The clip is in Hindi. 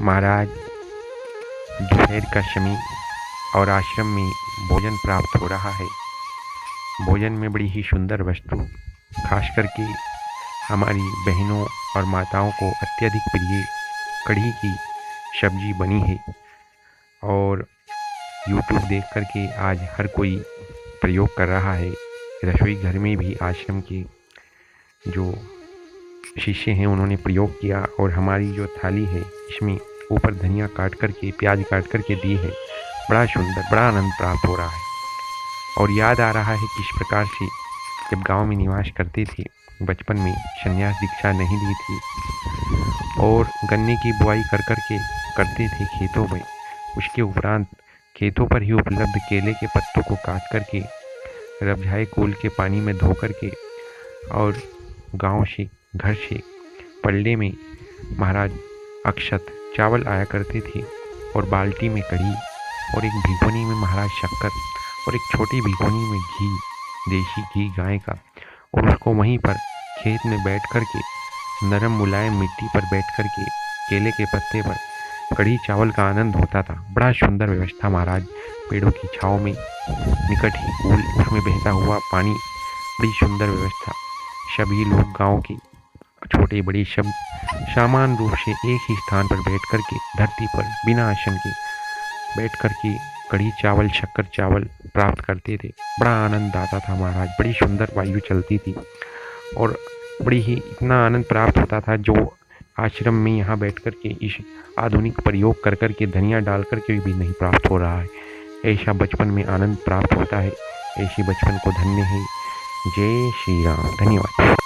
महाराज दोपहर का समय और आश्रम में भोजन प्राप्त हो रहा है। भोजन में बड़ी ही सुंदर वस्तु, खास करके हमारी बहनों और माताओं को अत्यधिक प्रिय कढ़ी की सब्जी बनी है और यूट्यूब देख कर के आज हर कोई प्रयोग कर रहा है। रसोई घर में भी आश्रम के जो शिष्य हैं उन्होंने प्रयोग किया और हमारी जो थाली है इसमें ऊपर धनिया काट कर के, प्याज काट कर के दी है। बड़ा सुंदर, बड़ा आनंद प्राप्त हो रहा है और याद आ रहा है किस प्रकार से जब गांव में निवास करते थे, बचपन में संन्यास दीक्षा नहीं ली थी और गन्ने की बुआई कर कर के करते थे खेतों में। उसके उपरांत खेतों पर ही उपलब्ध केले के पत्तों को काट कर के रबझाए कोल के पानी में धो कर के और गांव से, घर से पल्ले में महाराज अक्षत चावल आया करते थे और बाल्टी में कढ़ी और एक भिगोनी में महाराज शक्कर और एक छोटी भिगोनी में घी, देसी घी गाय का, और उसको वहीं पर खेत में बैठ कर के नरम मुलायम मिट्टी पर बैठ कर के केले के पत्ते पर कढ़ी चावल का आनंद होता था। बड़ा सुंदर व्यवस्था महाराज, पेड़ों की छाँव में निकट ही कूल, उसमें बहता हुआ पानी, बड़ी सुंदर व्यवस्था। सभी लोग गांव के छोटे बड़े सब समान रूप से एक ही स्थान पर बैठ कर के धरती पर बिना आसन के बैठ कर के कढ़ी चावल, शक्कर चावल प्राप्त करते थे। बड़ा आनंद आता था महाराज, बड़ी सुंदर वायु चलती थी और बड़ी ही इतना आनंद प्राप्त होता था जो आश्रम में यहाँ बैठ कर के इस आधुनिक प्रयोग कर कर के धनिया डाल कर के भी नहीं प्राप्त हो रहा है। ऐसा बचपन में आनंद प्राप्त होता है, ऐसे बचपन को धन्य है। जय श्री राम। धन्यवाद।